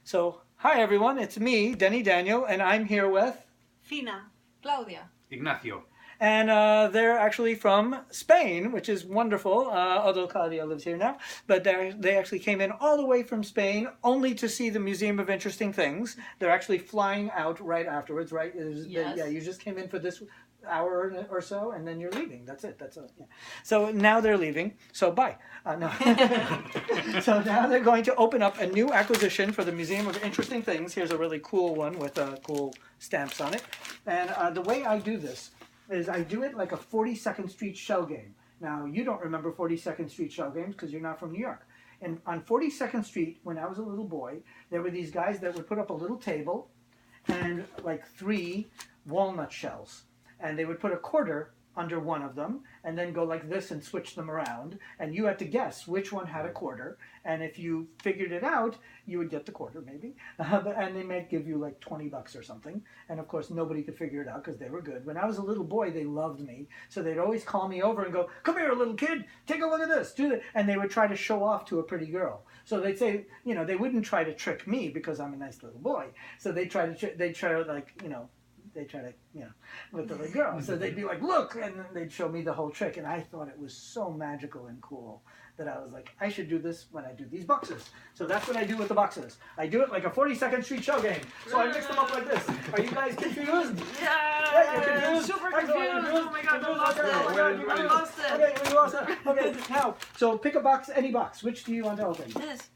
So, hi everyone, it's me, Denny Daniel, and I'm here with... Fina. Claudia. Ignacio. And they're actually from Spain, which is wonderful, although Claudia lives here now. But they actually came in all the way from Spain only to see the Museum of Interesting Things. They're actually flying out right afterwards, right? Yes. Yeah, you just came in for this hour or so, and then you're leaving. That's it. Yeah. So now they're leaving. So bye. No. So now they're going to open up a new acquisition for the Museum of Interesting Things. Here's a really cool one with cool stamps on it. And the way I do this is I do it like a 42nd Street shell game. Now, you don't remember 42nd Street shell games because you're not from New York. And on 42nd Street, when I was a little boy, there were these guys that would put up a little table and like 3 walnut shells. And they would put a quarter under one of them and then go like this and switch them around. And you had to guess which one had a quarter. And if you figured it out, you would get the quarter maybe. And they might give you like $20 or something. And of course, nobody could figure it out because they were good. When I was a little boy, they loved me. So they'd always call me over and go, "Come here, little kid, take a look at this, do that." And they would try to show off to a pretty girl. So they'd say, you know, they wouldn't try to trick me because I'm a nice little boy. So they'd try to like, you know, with the little girl. So they'd be like, "Look," and then they'd show me the whole trick. And I thought it was so magical and cool that I was like, I should do this when I do these boxes. So that's what I do with the boxes. I do it like a 42nd Street shell game. So I mix them up like this. Are you guys confused? Yeah, you're confused? super Excellent. confused. Oh my god, I lost it. Oh my God, you I lost it. Okay, we lost it. Okay, now, so pick a box, any box. Which do you want to open? This.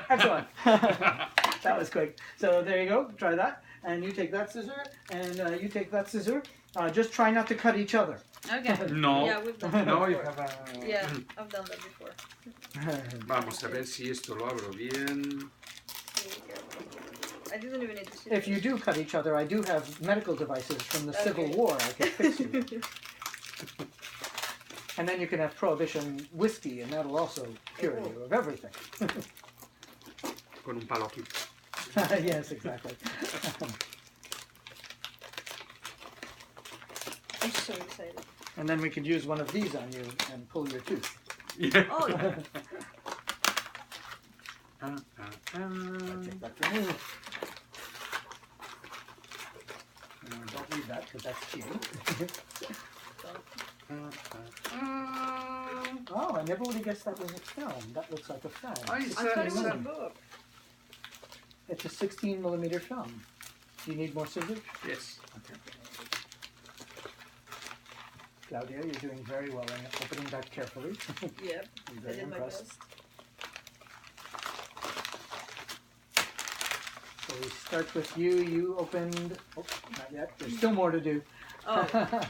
Excellent. That was quick. So there you go. Try that. And you take that scissor, and you take that scissor. Just try not to cut each other. Okay. No. Yeah, we've done that No, you before. have a... Yeah, I've done that before. Vamos a ver si esto lo abro bien. I didn't even need to see If you do cut each other, I do have medical devices from the Civil War. I can fix you. And then you can have Prohibition whiskey, and that'll also cure you of everything. Con un palo aquí. Yes, exactly. I'm so excited. And then we could use one of these on you and pull your tooth. Yeah. Oh, yeah. Take that from me. Don't read that because that's cheating. Oh, I never would have guessed that was a film. That looks like a film. Oh, I it's thought it was a a... book. It's a 16mm film. Do you need more scissors? Yes. Okay. Claudia, you're doing very well in opening that carefully. Yep, I'm I very did my impressed. best. So we start with you. You opened. Oh, not yet. There's still more to do. Oh,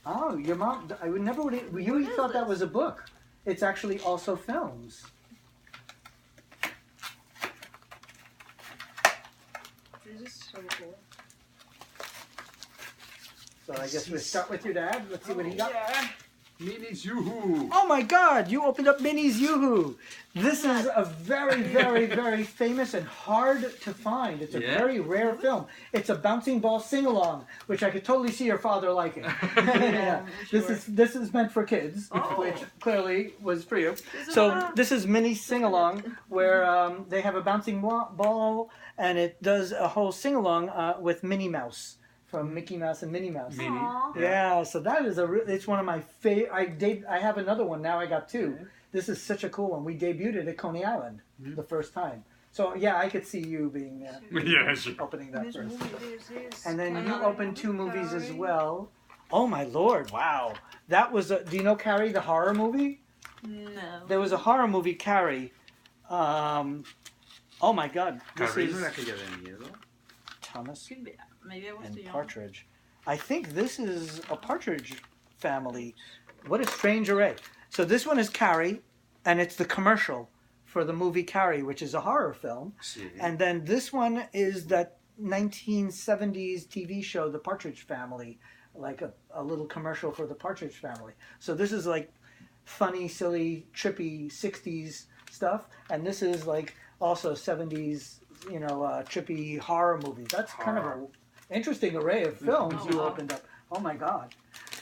Oh, your mom. I would never would. You What is thought that this? was a book. It's actually also films. this is so cool. So I guess we start with your dad. Let's see what he got. Yeah. Minis Yoo-hoo! Oh my God! You opened up Minnie's Yoo-Hoo. This is a very, very, very famous and hard to find. It's a Yeah? very rare film. It's a bouncing ball sing-along, which I could totally see your father liking. Yeah. sure. This is meant for kids, Oh. which clearly was for you. This is So a- this is Minnie's sing-along, where they have a bouncing ball, and it does a whole sing-along with Minnie Mouse from Mickey Mouse and Minnie Mouse. Mini. Aw. Yeah, so that is it's one of my favorite. I have another one now. I got 2. This is such a cool one. We debuted it at Coney Island the first time. So yeah, I could see you being Yeah, sure. opening that This first. movie, this is... And then you Carrie. opened 2 movies as Carrie. well. Oh my Lord! Wow, that was. Do you know Carrie, the horror movie? No. There was a horror movie, Carrie. Oh my God! This Carrie is no era aquella de miedo. Thomas Could be. Maybe I was too and young. Partridge. I think this is a Partridge family. What a strange array. So this one is Carrie, and it's the commercial for the movie Carrie, which is a horror film. Sí. And then this one is that 1970s TV show, The Partridge Family, like a little commercial for the Partridge Family. So this is like funny, silly, trippy 60s stuff. And this is like also 70s, trippy horror movies. That's kind of a interesting array of films Oh, you wow. opened up. Oh my God.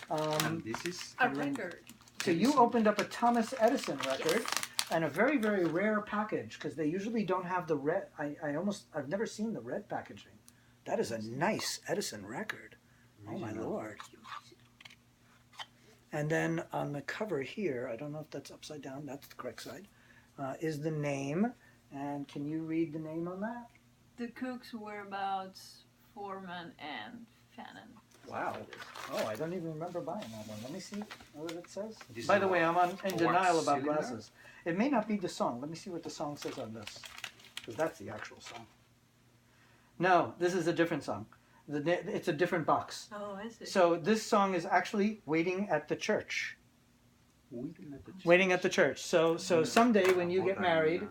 And this is... A record. So you opened up a Thomas Edison record. and a very, very rare package because they usually don't have the red. I've never seen the red packaging. That is a nice Edison record. Oh my Lord. And then on the cover here, I don't know if that's upside down, that's the correct side, is the name. And can you read the name on that? The Cooks, Whereabouts, Foreman, and Fannin. Wow. Oh, I don't even remember buying that one. Let me see what it says. This By is the way, I'm in wax denial about cylinder? glasses. It may not be the song. Let me see what the song says on this. Because that's the actual song. No, this is a different song. It's a different box. Oh, I see. So this song is actually Waiting at the Church. Waiting at the Church. So someday when you get married,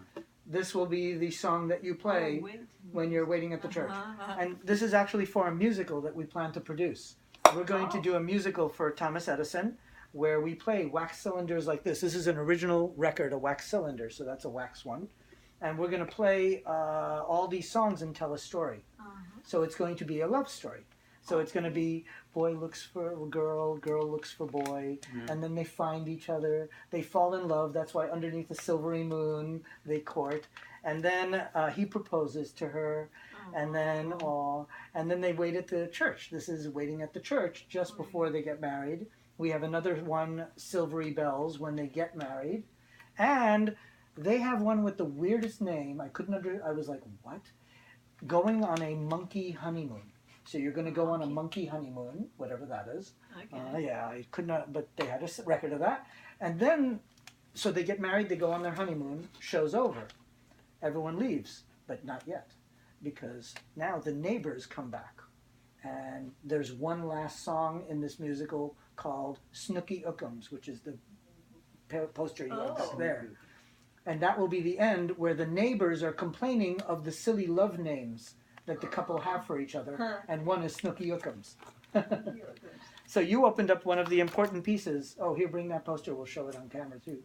this will be the song that you play when you're waiting at the church. And this is actually for a musical that we plan to produce. We're going to do a musical for Thomas Edison where we play wax cylinders like this. This is an original record, a wax cylinder, so that's a wax one. And we're going to play all these songs and tell a story. So it's going to be a love story. So it's going to be boy looks for girl, girl looks for boy, and then they find each other. They fall in love. That's why underneath the silvery moon they court. And then he proposes to her, and then they wait at the church. This is Waiting at the Church just before they get married. We have another one, Silvery Bells, when they get married, and they have one with the weirdest name. I was like, what? Going on a monkey honeymoon. So you're going to go on a monkey honeymoon, whatever that is. Okay. Yeah, I could not, but they had a record of that. And then, so they get married, they go on their honeymoon, show's over. Everyone leaves, but not yet. Because now the neighbors come back. And there's one last song in this musical called Snooky Ookums, which is the poster you have there. And that will be the end where the neighbors are complaining of the silly love names that the couple have for each other, and one is Snooky Ookums. So you opened up one of the important pieces. Oh, here, bring that poster. We'll show it on camera, too.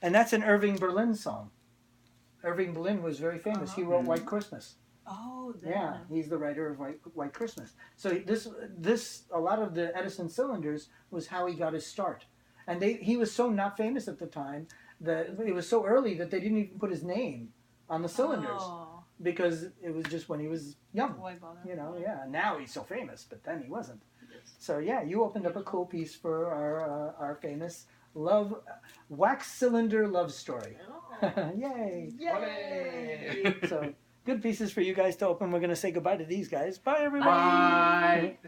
And that's an Irving Berlin song. Irving Berlin was very famous. He wrote White Christmas. Oh, Yeah, he's the writer of White Christmas. So this a lot of the Edison cylinders was how he got his start. And he was so not famous at the time that it was so early that they didn't even put his name on the cylinders. Because it was just when he was young, Why bother? you know, yeah. Now he's so famous, but then he wasn't. So yeah, you opened up a cool piece for our famous wax cylinder love story. Yay! Yay! So good pieces for you guys to open. We're going to say goodbye to these guys. Bye, everybody. Bye.